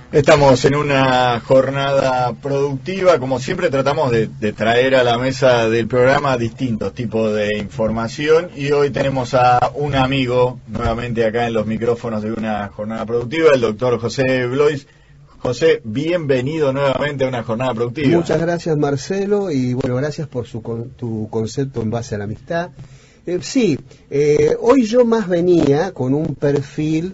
Estamos en una jornada productiva, como siempre tratamos de traer a la mesa del programa distintos tipos de información y hoy tenemos a un amigo nuevamente acá en los micrófonos de una jornada productiva, el doctor José Blois. José, bienvenido nuevamente a una jornada productiva. Muchas gracias, Marcelo, y bueno, gracias por tu concepto en base a la amistad. Hoy yo más venía con un perfil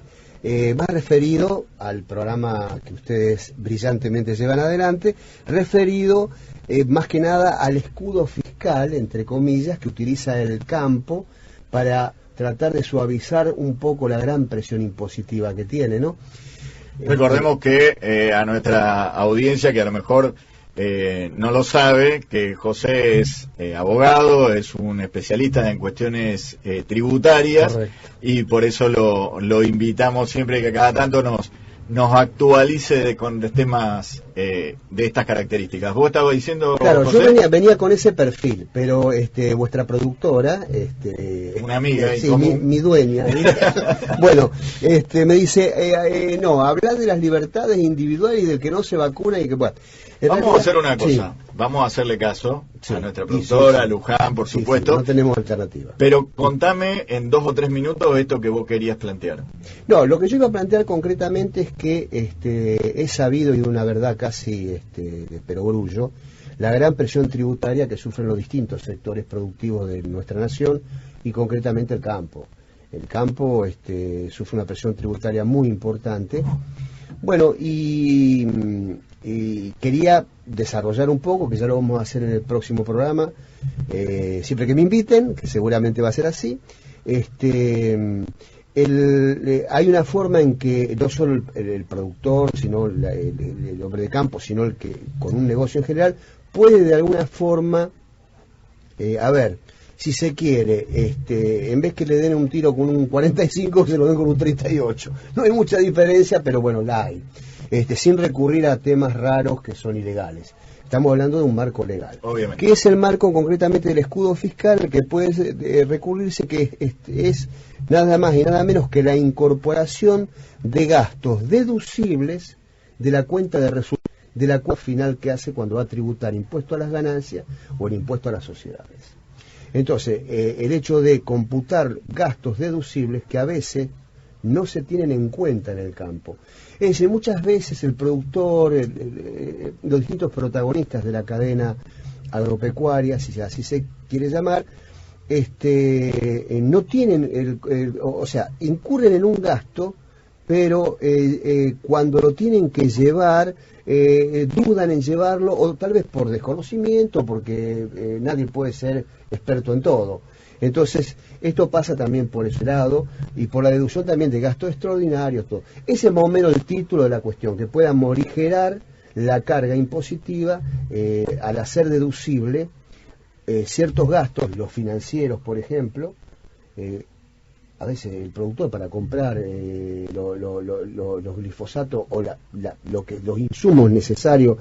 más referido al programa que ustedes brillantemente llevan adelante, referido más que nada al escudo fiscal, entre comillas, que utiliza el campo para tratar de suavizar un poco la gran presión impositiva que tiene, ¿no? Recordemos que a nuestra audiencia, que a lo mejor no lo sabe, que José es abogado, es un especialista en cuestiones tributarias. Correcto. Y por eso lo invitamos siempre que cada tanto nos actualice con temas de estas características. ¿Vos estabas diciendo, Claro, José? yo venía con ese perfil, pero vuestra productora, una amiga, sí, mi dueña, bueno, me dice, no, hablar de las libertades individuales y del que no se vacuna y que bueno. Vamos a hacer una cosa, vamos a hacerle caso a nuestra productora, a Luján, por supuesto. No tenemos alternativa. Pero contame en 2 o 3 minutos esto que vos querías plantear. No, lo que yo iba a plantear concretamente es que he sabido, y de una verdad casi de perogrullo, la gran presión tributaria que sufren los distintos sectores productivos de nuestra nación y concretamente el campo. El campo sufre una presión tributaria muy importante. Bueno, y quería desarrollar un poco, que ya lo vamos a hacer en el próximo programa, siempre que me inviten, que seguramente va a ser así. Hay una forma en que no solo el productor, sino el hombre de campo, sino el que con un negocio en general, puede de alguna forma, si se quiere, en vez que le den un tiro con un 45, se lo den con un 38. No hay mucha diferencia, pero bueno, la hay. Sin recurrir a temas raros que son ilegales. Estamos hablando de un marco legal. Obviamente. ¿Qué es el marco concretamente del escudo fiscal que puede recurrirse? Que es nada más y nada menos que la incorporación de gastos deducibles de la cuenta de resultados, de la cuenta final que hace cuando va a tributar impuesto a las ganancias o el impuesto a las sociedades. Entonces, el hecho de computar gastos deducibles que a veces no se tienen en cuenta en el campo. Es decir, muchas veces el productor, los distintos protagonistas de la cadena agropecuaria, si así se quiere llamar, no tienen, incurren en un gasto, pero cuando lo tienen que llevar, dudan en llevarlo, o tal vez por desconocimiento, porque nadie puede ser experto en todo. Entonces, esto pasa también por ese lado y por la deducción también de gastos extraordinarios, todo. Ese es más o menos el título de la cuestión, que pueda morigerar la carga impositiva al hacer deducible ciertos gastos, los financieros, por ejemplo. A veces el productor para comprar los glifosatos o los insumos necesarios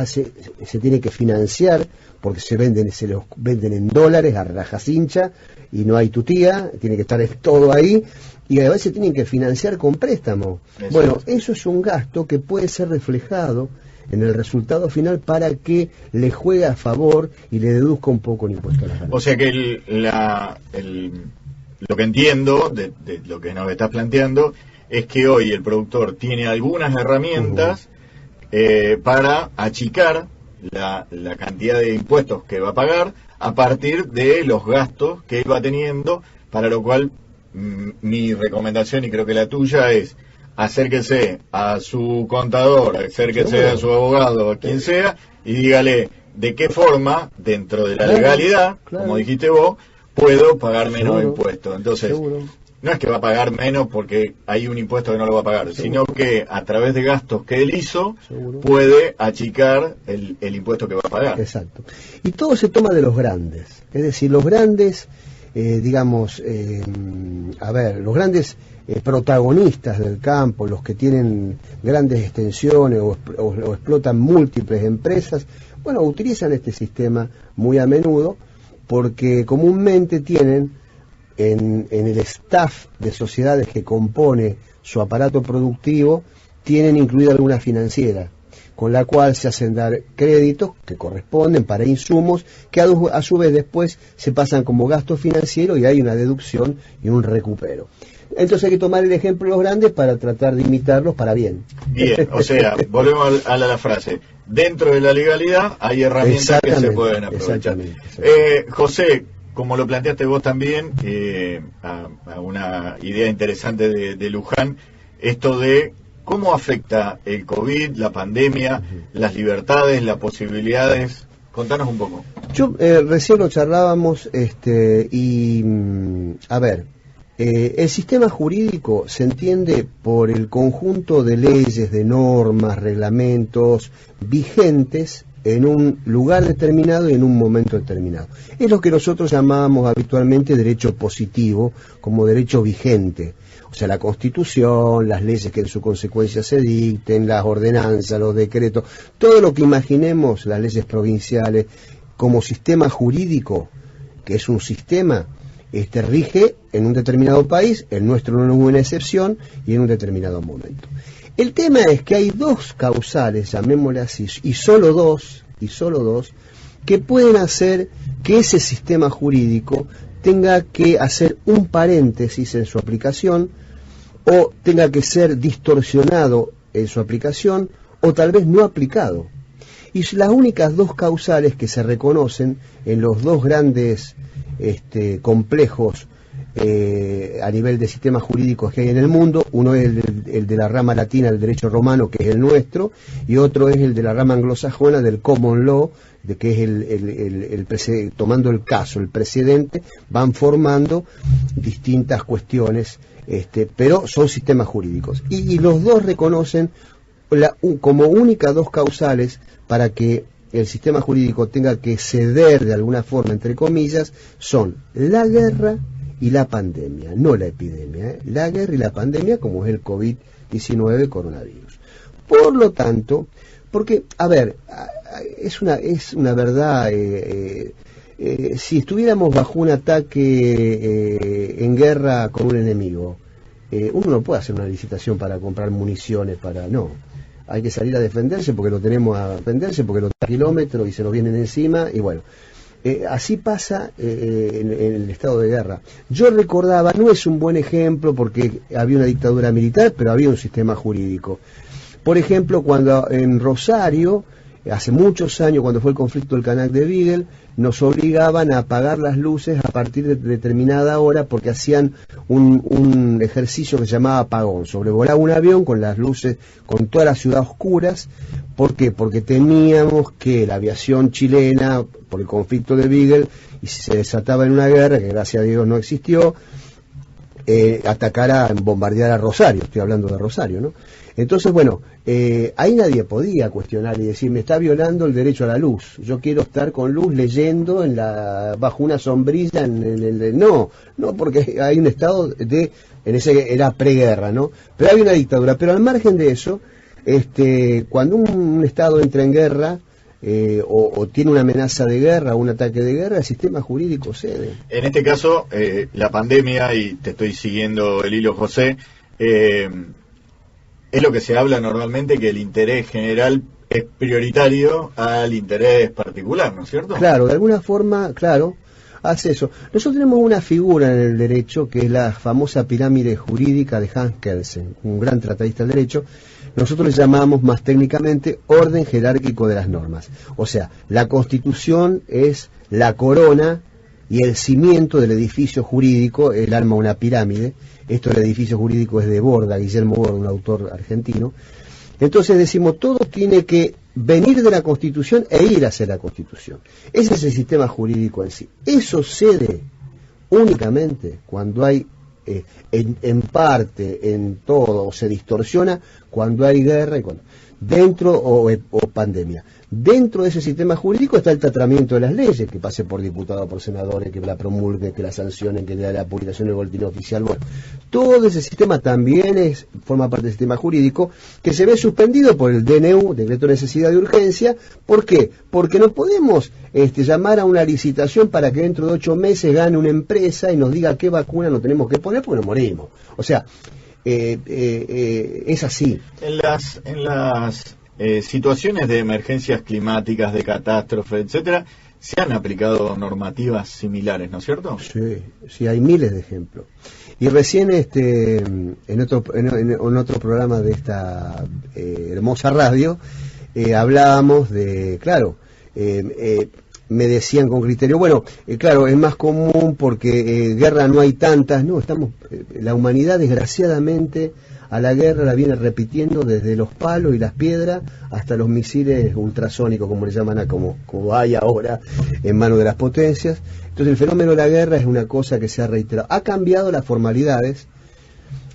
se tiene que financiar porque se los venden en dólares a rajas hincha y no hay tutía, tiene que estar todo ahí y a veces tienen que financiar con préstamo. Bueno, eso es un gasto que puede ser reflejado en el resultado final para que le juegue a favor y le deduzca un poco el impuesto a las ganancias. O sea que lo que entiendo de lo que nos estás planteando es que hoy el productor tiene algunas herramientas para achicar la cantidad de impuestos que va a pagar a partir de los gastos que él va teniendo, para lo cual mi recomendación, y creo que la tuya, es acérquese a su contador, acérquese a su abogado, a quien sea, y dígale de qué forma, dentro de la legalidad, como dijiste vos, puedo pagar menos impuestos. Entonces, no es que va a pagar menos porque hay un impuesto que no lo va a pagar, sino que a través de gastos que él hizo, puede achicar el impuesto que va a pagar. Exacto. Y todo se toma de los grandes. Es decir, los grandes, los grandes protagonistas del campo, los que tienen grandes extensiones o explotan múltiples empresas, bueno, utilizan este sistema muy a menudo porque comúnmente tienen en el staff de sociedades que compone su aparato productivo tienen incluida alguna financiera, con la cual se hacen dar créditos que corresponden para insumos que a su vez después se pasan como gasto financiero y hay una deducción y un recupero. Entonces hay que tomar el ejemplo de los grandes para tratar de imitarlos para bien. Bien, o sea, volvemos a la frase. Dentro de la legalidad hay herramientas que se pueden aprovechar. José, como lo planteaste vos también, a una idea interesante de Luján, esto de cómo afecta el COVID, la pandemia, las libertades, las posibilidades. Contanos un poco. Yo recién lo charlábamos a ver, el sistema jurídico se entiende por el conjunto de leyes, de normas, reglamentos vigentes en un lugar determinado y en un momento determinado. Es lo que nosotros llamábamos habitualmente derecho positivo, como derecho vigente. O sea, la Constitución, las leyes que en su consecuencia se dicten, las ordenanzas, los decretos, todo lo que imaginemos, las leyes provinciales, como sistema jurídico, que es un sistema, rige en un determinado país, el nuestro no es una excepción, y en un determinado momento. El tema es que hay dos causales, llamémosle así, y solo dos, que pueden hacer que ese sistema jurídico tenga que hacer un paréntesis en su aplicación, o tenga que ser distorsionado en su aplicación, o tal vez no aplicado. Y las únicas dos causales que se reconocen en los dos grandes complejos a nivel de sistemas jurídicos que hay en el mundo, uno es el de la rama latina del derecho romano, que es el nuestro, y otro es el de la rama anglosajona del common law, de que es tomando el caso, el precedente, van formando distintas cuestiones, pero son sistemas jurídicos. Y los dos reconocen como únicas dos causales para que el sistema jurídico tenga que ceder de alguna forma, entre comillas, son la guerra y la pandemia, no la epidemia, la guerra y la pandemia, como es el COVID-19 coronavirus. Por lo tanto, porque, a ver, es una verdad, si estuviéramos bajo un ataque en guerra con un enemigo, uno no puede hacer una licitación para comprar municiones, no. Hay que salir a defenderse porque lo tenemos a defenderse, porque lo da kilómetros y se nos vienen encima, y bueno. Así pasa en el estado de guerra. Yo recordaba, no es un buen ejemplo porque había una dictadura militar, pero había un sistema jurídico. Por ejemplo, cuando en Rosario, hace muchos años, cuando fue el conflicto del Canal de Beagle, nos obligaban a apagar las luces a partir de determinada hora porque hacían un ejercicio que se llamaba apagón. Sobrevolaba un avión con las luces, con toda la ciudad oscuras. ¿Por qué? Porque temíamos que la aviación chilena, por el conflicto de Beagle, y si se desataba en una guerra, que gracias a Dios no existió, atacara, bombardeara Rosario. Estoy hablando de Rosario, ¿no? Entonces, bueno, ahí nadie podía cuestionar y decir, me está violando el derecho a la luz. Yo quiero estar con luz leyendo bajo una sombrilla. No, porque hay un estado era preguerra, ¿no? Pero hay una dictadura. Pero al margen de eso, cuando un estado entra en guerra, o tiene una amenaza de guerra o un ataque de guerra, el sistema jurídico cede. En este caso, la pandemia, y te estoy siguiendo el hilo, José, es lo que se habla normalmente, que el interés general es prioritario al interés particular, ¿no es cierto? Claro, de alguna forma, claro, hace eso. Nosotros tenemos una figura en el derecho que es la famosa pirámide jurídica de Hans Kelsen, un gran tratadista del derecho. Nosotros le llamamos más técnicamente orden jerárquico de las normas. O sea, la Constitución es la corona y el cimiento del edificio jurídico. Él arma una pirámide. Esto del edificio jurídico es de Borda, Guillermo Borda, un autor argentino. Entonces decimos, todo tiene que venir de la Constitución e ir hacia la Constitución. Ese es el sistema jurídico en sí. Eso cede únicamente cuando hay, en parte, en todo, se distorsiona cuando hay guerra y cuando dentro o pandemia. Dentro de ese sistema jurídico está el tratamiento de las leyes, que pase por diputados, por senadores, que la promulguen, que la sancionen, que la publicación del boletín oficial. Bueno, todo ese sistema también forma parte del sistema jurídico, que se ve suspendido por el DNU, Decreto de Necesidad de Urgencia. ¿Por qué? Porque no podemos llamar a una licitación para que dentro de 8 meses gane una empresa y nos diga qué vacuna nos tenemos que poner porque nos morimos. O sea, es así. En las situaciones de emergencias climáticas, de catástrofes, etcétera, se han aplicado normativas similares, ¿no es cierto? Sí, hay miles de ejemplos. Y recién en otro programa de esta hermosa radio hablábamos de, claro, me decían con criterio, bueno, claro, es más común porque guerra no hay tantas, no, la humanidad desgraciadamente a la guerra la viene repitiendo desde los palos y las piedras hasta los misiles ultrasónicos, como le llaman como hay ahora en manos de las potencias. Entonces el fenómeno de la guerra es una cosa que se ha reiterado. Ha cambiado las formalidades,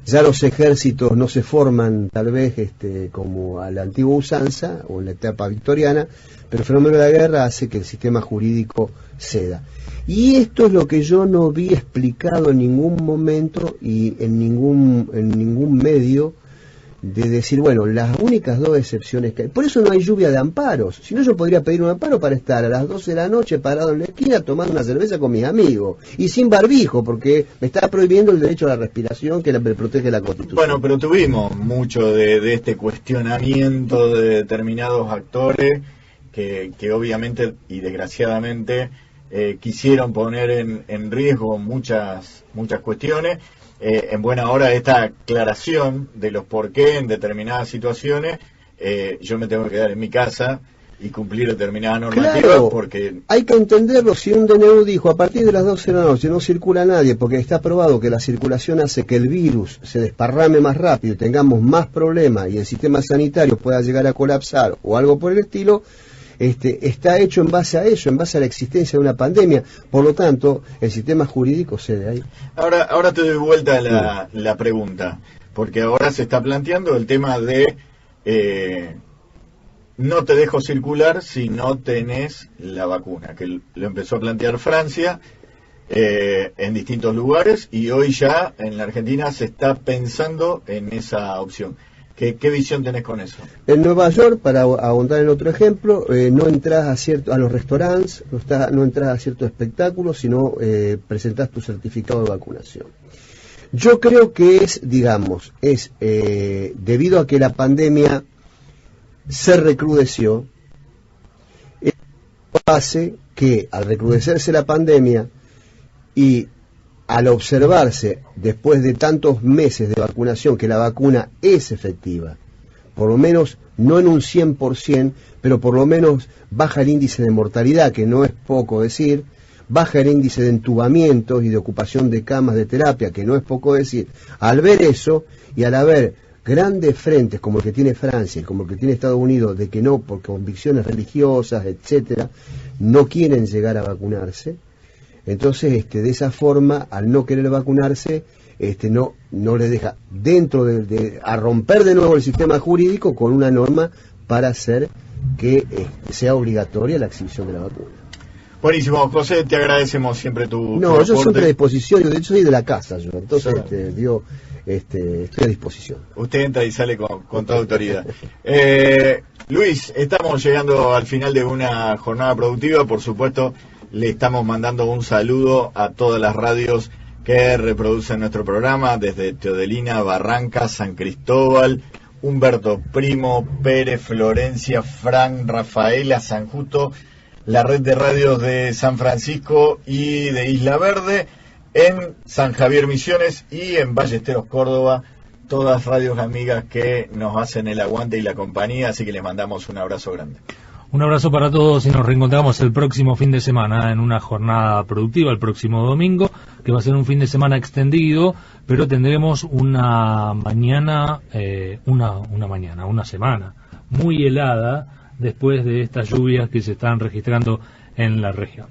ya los ejércitos no se forman tal vez como a la antigua usanza o en la etapa victoriana, pero el fenómeno de la guerra hace que el sistema jurídico ceda. Y esto es lo que yo no vi explicado en ningún momento y en ningún medio, de decir, bueno, las únicas dos excepciones que hay. Por eso no hay lluvia de amparos. Si no, yo podría pedir un amparo para estar a las 12 de la noche parado en la esquina tomando una cerveza con mis amigos y sin barbijo, porque me está prohibiendo el derecho a la respiración que me protege la Constitución. Bueno, pero tuvimos mucho de este cuestionamiento de determinados actores que obviamente y desgraciadamente quisieron poner en riesgo muchas cuestiones. En buena hora esta aclaración de los por qué en determinadas situaciones yo me tengo que quedar en mi casa y cumplir determinadas normativas. Claro, porque hay que entenderlo. Si un DNU dijo a partir de las 12 de la noche no circula nadie porque está probado que la circulación hace que el virus se desparrame más rápido y tengamos más problemas y el sistema sanitario pueda llegar a colapsar o algo por el estilo, está hecho en base a eso, en base a la existencia de una pandemia. Por lo tanto, el sistema jurídico cede ahí. Ahora te doy vuelta la pregunta, porque ahora se está planteando el tema de no te dejo circular si no tenés la vacuna, que lo empezó a plantear Francia en distintos lugares, y hoy ya en la Argentina se está pensando en esa opción. ¿Qué visión tenés con eso? En Nueva York, para ahondar en otro ejemplo, no entras a los restaurantes, no entras a ciertos espectáculos, sino presentás tu certificado de vacunación. Yo creo que es debido a que la pandemia se recrudeció, hace que al recrudecerse la pandemia y al observarse, después de tantos meses de vacunación, que la vacuna es efectiva, por lo menos no en un 100%, pero por lo menos baja el índice de mortalidad, que no es poco decir, baja el índice de entubamientos y de ocupación de camas de terapia, que no es poco decir. Al ver eso, y al haber grandes frentes como el que tiene Francia y como el que tiene Estados Unidos, de que no, por convicciones religiosas, etcétera, no quieren llegar a vacunarse, entonces, de esa forma, al no querer vacunarse, no le deja dentro a romper de nuevo el sistema jurídico con una norma para hacer que sea obligatoria la exhibición de la vacuna. Buenísimo, José, te agradecemos siempre tu yo aporte. siempre a disposición, yo de hecho soy de la casa, entonces estoy a disposición. Usted entra y sale con toda autoridad. Luis, estamos llegando al final de una jornada productiva, por supuesto. Le estamos mandando un saludo a todas las radios que reproducen nuestro programa, desde Teodelina, Barranca, San Cristóbal, Humberto Primo, Pérez, Florencia, Fran, Rafaela, San Justo, la red de radios de San Francisco y de Isla Verde, en San Javier Misiones y en Ballesteros, Córdoba, todas radios amigas que nos hacen el aguante y la compañía, así que les mandamos un abrazo grande. Un abrazo para todos y nos reencontramos el próximo fin de semana en una jornada productiva, el próximo domingo, que va a ser un fin de semana extendido, pero tendremos una semana muy helada después de estas lluvias que se están registrando en la región.